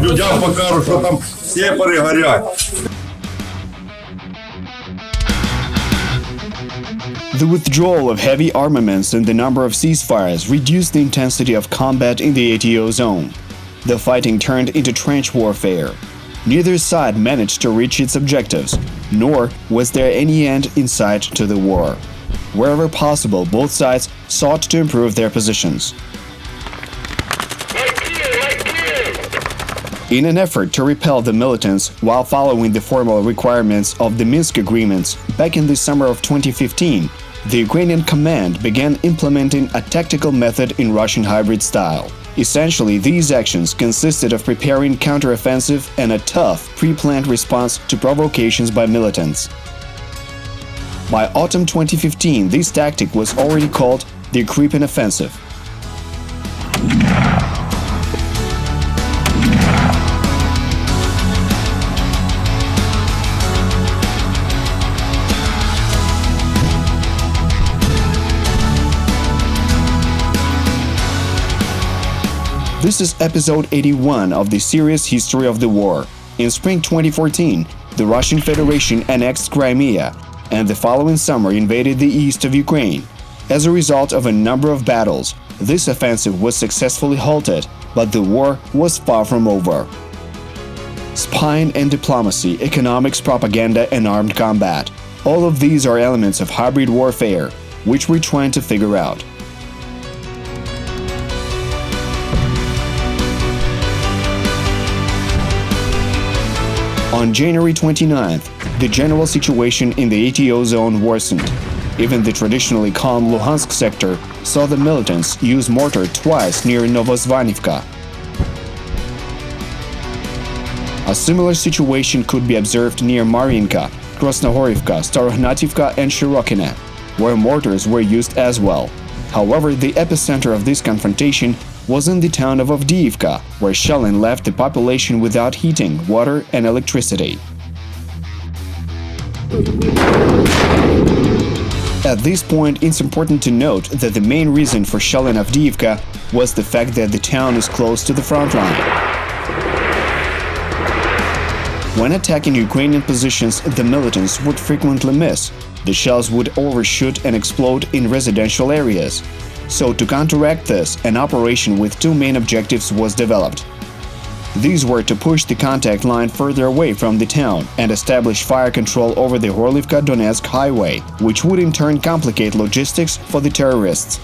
Людям покажуть, що там сепари горять. The withdrawal of heavy armaments and the number of ceasefires reduced the intensity of combat in the ATO zone. The fighting turned into trench warfare. Neither side managed to reach its objectives, nor was there any end in sight to the war. Wherever possible, both sides sought to improve their positions. In an effort to repel the militants while following the formal requirements of the Minsk agreements, back in the summer of 2015, the Ukrainian command began implementing a tactical method in Russian hybrid style. Essentially, these actions consisted of preparing counteroffensive and a tough, pre-planned response to provocations by militants. By autumn 2015, this tactic was already called the creeping offensive. This is episode 81 of the series History of the War. In spring 2014, the Russian Federation annexed Crimea, and the following summer invaded the east of Ukraine. As a result of a number of battles, this offensive was successfully halted, but the war was far from over. Spying and diplomacy, economics, propaganda, and armed combat. All of these are elements of hybrid warfare, which we're trying to figure out. On January 29th, the general situation in the ATO zone worsened. Even the traditionally calm Luhansk sector saw the militants use mortar twice near Novosvanivka. A similar situation could be observed near Mariinka, Krasnohorivka, Starohnativka and Shirokina, where mortars were used as well. However, the epicenter of this confrontation was in the town of Avdiivka, where shelling left the population without heating, water and electricity. At this point, it's important to note that the main reason for shelling Avdiivka was the fact that the town is close to the front line. When attacking Ukrainian positions, the militants would frequently miss. The shells would overshoot and explode in residential areas. So, to counteract this, an operation with two main objectives was developed. These were to push the contact line further away from the town and establish fire control over the Horlivka-Donetsk highway, which would in turn complicate logistics for the terrorists.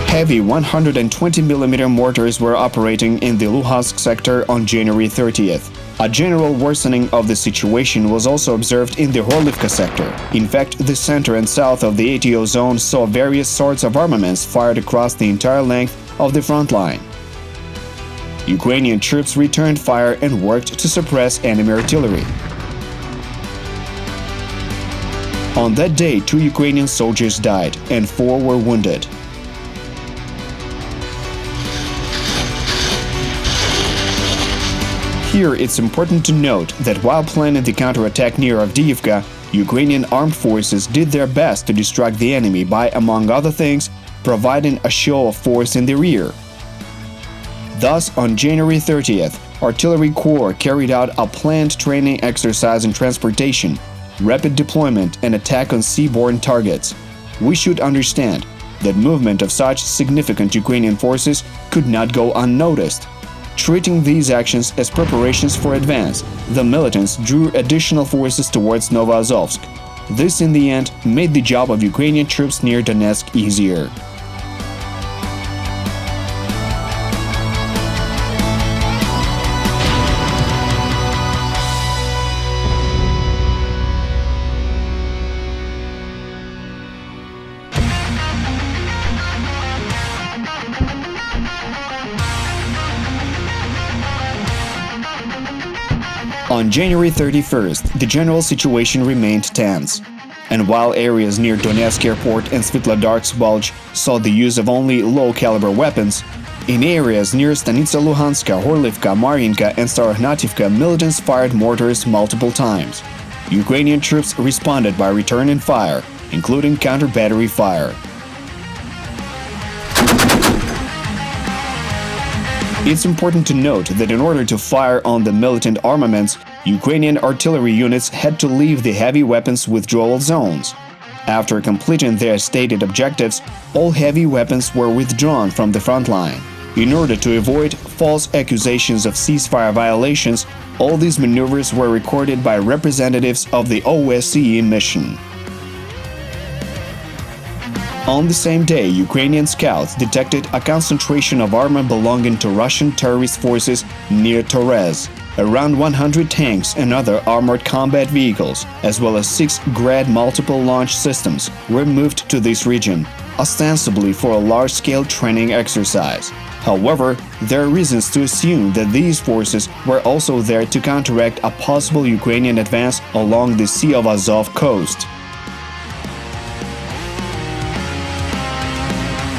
Heavy 120mm mortars were operating in the Luhansk sector on January 30th. A general worsening of the situation was also observed in the Horlivka sector. In fact, the center and south of the ATO zone saw various sorts of armaments fired across the entire length of the front line. Ukrainian troops returned fire and worked to suppress enemy artillery. On that day, 2 Ukrainian soldiers died and 4 were wounded. Here, it's important to note that while planning the counterattack near Avdiivka, Ukrainian armed forces did their best to distract the enemy by, among other things, providing a show of force in the rear. Thus, on January 30th, Artillery Corps carried out a planned training exercise in transportation, rapid deployment, and attack on seaborne targets. We should understand that movement of such significant Ukrainian forces could not go unnoticed. Treating these actions as preparations for advance, the militants drew additional forces towards Novoazovsk. This, in the end, made the job of Ukrainian troops near Donetsk easier. On January 31st, the general situation remained tense. And while areas near Donetsk airport and Svetlodarsk Bulge saw the use of only low-caliber weapons, in areas near Stanitsa Luhanska, Horlivka, Mariinka and Starohnativka, militants fired mortars multiple times. Ukrainian troops responded by returning fire, including counter-battery fire. It's important to note that in order to fire on the militant armaments, Ukrainian artillery units had to leave the heavy weapons withdrawal zones. After completing their stated objectives, all heavy weapons were withdrawn from the front line. In order to avoid false accusations of ceasefire violations, all these maneuvers were recorded by representatives of the OSCE mission. On the same day, Ukrainian scouts detected a concentration of armor belonging to Russian terrorist forces near Torres. Around 100 tanks and other armored combat vehicles, as well as 6 Grad multiple launch systems, were moved to this region, ostensibly for a large-scale training exercise. However, there are reasons to assume that these forces were also there to counteract a possible Ukrainian advance along the Sea of Azov coast.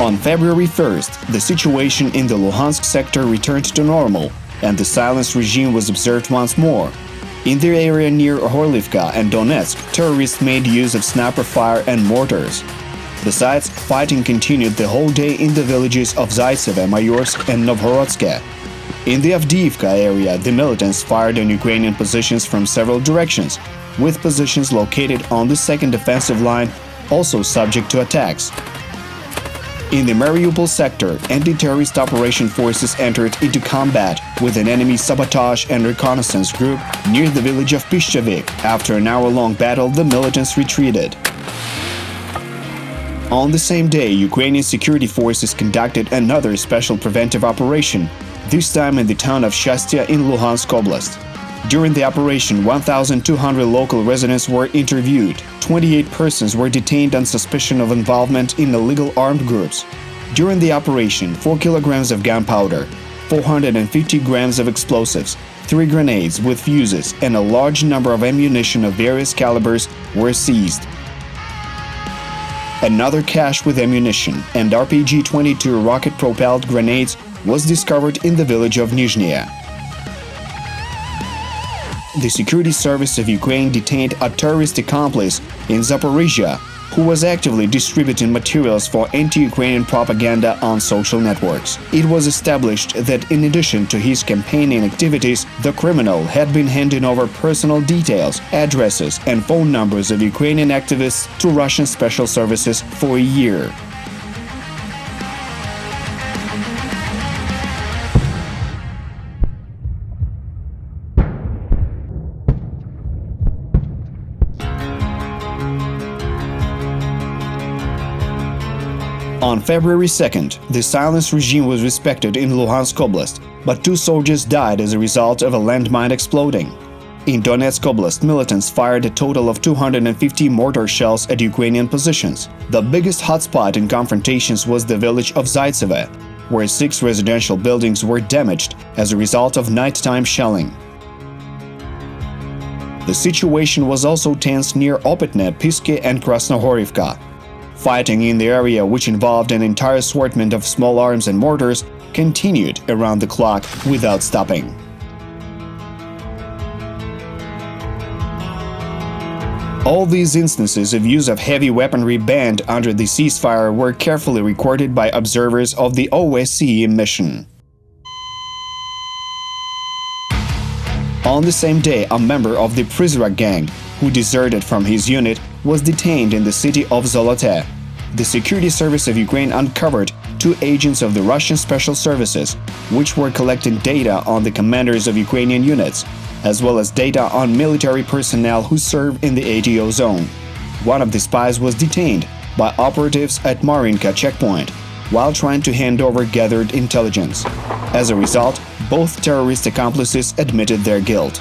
On February 1st, the situation in the Luhansk sector returned to normal, and the silence regime was observed once more. In the area near Avdiivka and Donetsk, terrorists made use of sniper fire and mortars. Besides, fighting continued the whole day in the villages of Zaytsevo, Mayorsk and Novhorodsk. In the Avdiivka area, the militants fired on Ukrainian positions from several directions, with positions located on the second offensive line also subject to attacks. In the Mariupol sector, anti-terrorist operation forces entered into combat with an enemy sabotage and reconnaissance group near the village of Pishtchavik. After an hour-long battle, the militants retreated. On the same day, Ukrainian security forces conducted another special preventive operation, this time in the town of Shastya in Luhansk Oblast. During the operation, 1,200 local residents were interviewed. 28 persons were detained on suspicion of involvement in illegal armed groups. During the operation, 4 kilograms of gunpowder, 450 grams of explosives, 3 grenades with fuses, and a large number of ammunition of various calibers were seized. Another cache with ammunition and RPG-22 rocket-propelled grenades was discovered in the village of Nizhnya. The security service of Ukraine detained a terrorist accomplice in Zaporizhia who was actively distributing materials for anti-Ukrainian propaganda on social networks. It was established that in addition to his campaigning activities, the criminal had been handing over personal details, addresses, and phone numbers of Ukrainian activists to Russian special services for a year. On February 2nd, the silence regime was respected in Luhansk Oblast, but 2 soldiers died as a result of a landmine exploding. In Donetsk Oblast, militants fired a total of 250 mortar shells at Ukrainian positions. The biggest hotspot in confrontations was the village of Zaytsevo, where 6 residential buildings were damaged as a result of nighttime shelling. The situation was also tense near Opytne, Piske and Krasnohorivka. Fighting in the area, which involved an entire assortment of small arms and mortars, continued around the clock without stopping. All these instances of use of heavy weaponry banned under the ceasefire were carefully recorded by observers of the OSCE mission. On the same day, a member of the Prizrak gang, who deserted from his unit, was detained in the city of Zolote. The security service of Ukraine uncovered 2 agents of the Russian special services, which were collecting data on the commanders of Ukrainian units, as well as data on military personnel who serve in the ATO zone. One of the spies was detained by operatives at Marinka checkpoint while trying to hand over gathered intelligence. As a result, both terrorist accomplices admitted their guilt.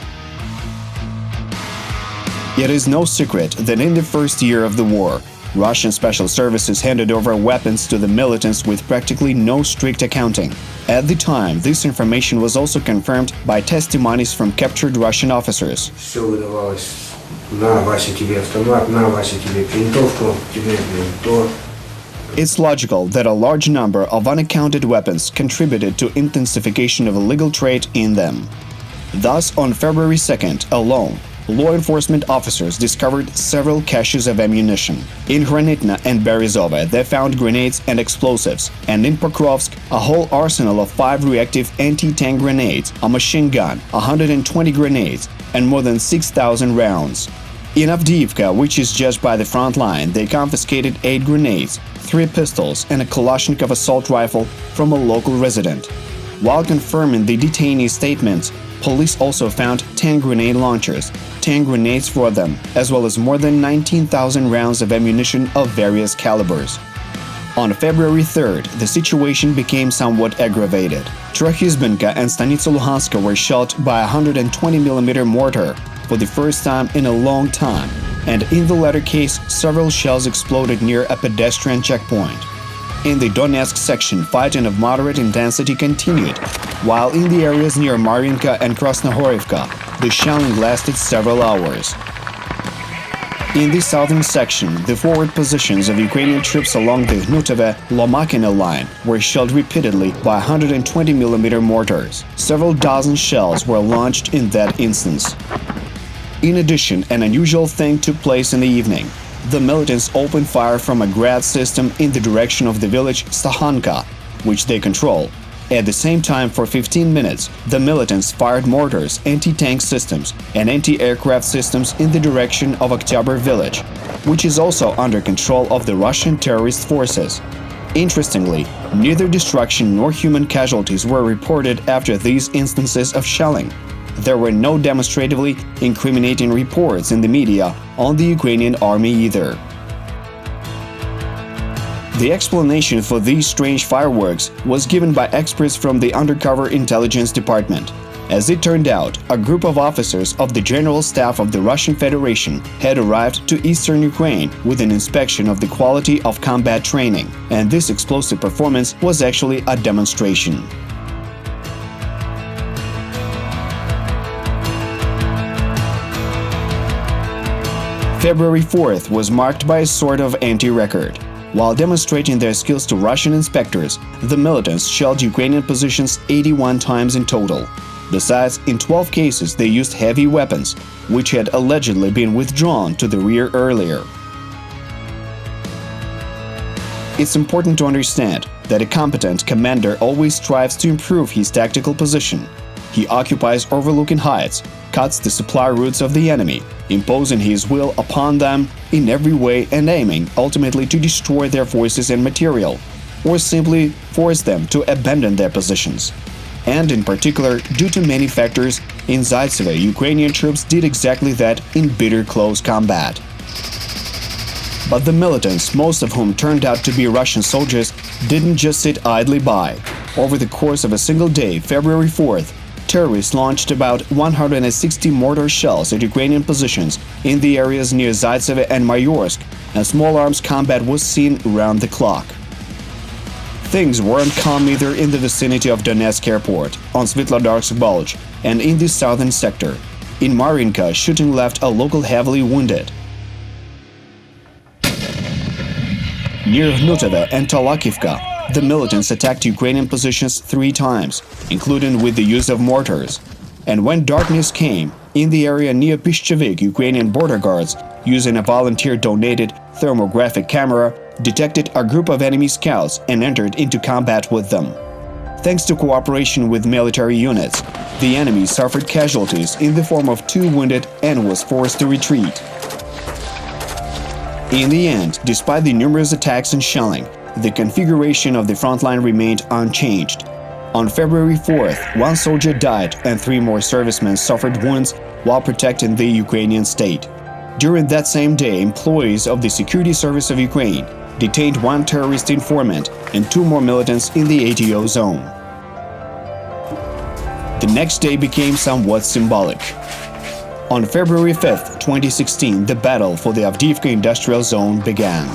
It is no secret that in the first year of the war, Russian special services handed over weapons to the militants with practically no strict accounting. At the time, this information was also confirmed by testimonies from captured Russian officers. It's logical that a large number of unaccounted weapons contributed to intensification of illegal trade in them. Thus, on February 2nd alone, law enforcement officers discovered several caches of ammunition. In Hranitna and Berezova they found grenades and explosives, and in Pokrovsk a whole arsenal of 5 reactive anti-tank grenades, a machine gun, 120 grenades, and more than 6,000 rounds. In Avdiivka, which is just by the front line, they confiscated 8 grenades, 3 pistols, and a Kalashnikov assault rifle from a local resident. While confirming the detainees' statements, police also found 10 grenade launchers, 10 grenades for them, as well as more than 19,000 rounds of ammunition of various calibers. On February 3rd, the situation became somewhat aggravated. Trokhizbenka and Stanitsa Luhanska were shelled by a 120mm mortar for the first time in a long time, and in the latter case, several shells exploded near a pedestrian checkpoint. In the Donetsk section, fighting of moderate intensity continued, while in the areas near Marinka and Krasnohorivka, the shelling lasted several hours. In the southern section, the forward positions of Ukrainian troops along the Hnutove-Lomakina line were shelled repeatedly by 120mm mortars. Several dozen shells were launched in that instance. In addition, an unusual thing took place in the evening. The militants opened fire from a Grad system in the direction of the village Stahanka, which they control. At the same time, for 15 minutes, the militants fired mortars, anti-tank systems, and anti-aircraft systems in the direction of Oktyabr village, which is also under control of the Russian terrorist forces. Interestingly, neither destruction nor human casualties were reported after these instances of shelling. There were no demonstratively incriminating reports in the media on the Ukrainian army either. The explanation for these strange fireworks was given by experts from the Undercover Intelligence Department. As it turned out, a group of officers of the General Staff of the Russian Federation had arrived to eastern Ukraine with an inspection of the quality of combat training, and this explosive performance was actually a demonstration. February 4th was marked by a sort of anti-record. While demonstrating their skills to Russian inspectors, the militants shelled Ukrainian positions 81 times in total. Besides, in 12 cases they used heavy weapons, which had allegedly been withdrawn to the rear earlier. It's important to understand that a competent commander always strives to improve his tactical position. He occupies overlooking heights, cuts the supply routes of the enemy, imposing his will upon them in every way and aiming ultimately to destroy their forces and material, or simply force them to abandon their positions. And in particular, due to many factors, in Zaitsevo, Ukrainian troops did exactly that in bitter close combat. But the militants, most of whom turned out to be Russian soldiers, didn't just sit idly by. Over the course of a single day, February 4th, terrorists launched about 160 mortar shells at Ukrainian positions in the areas near Zaitsevo and Mayorsk, and small arms combat was seen round the clock. Things weren't calm either in the vicinity of Donetsk airport, on Svetlodarsk Bulge, and in the southern sector. In Marinka, shooting left a local heavily wounded. Near Hnutove and Talakivka, the militants attacked Ukrainian positions 3 times, including with the use of mortars. And when darkness came, in the area near Pishchavik, Ukrainian border guards, using a volunteer-donated thermographic camera, detected a group of enemy scouts and entered into combat with them. Thanks to cooperation with military units, the enemy suffered casualties in the form of 2 wounded and was forced to retreat. In the end, despite the numerous attacks and shelling, the configuration of the front line remained unchanged. On February 4th, 1 soldier died and 3 more servicemen suffered wounds while protecting the Ukrainian state. During that same day, employees of the Security Service of Ukraine detained 1 terrorist informant and 2 more militants in the ATO zone. The next day became somewhat symbolic. On February 5th, 2016, the battle for the Avdiivka industrial zone began.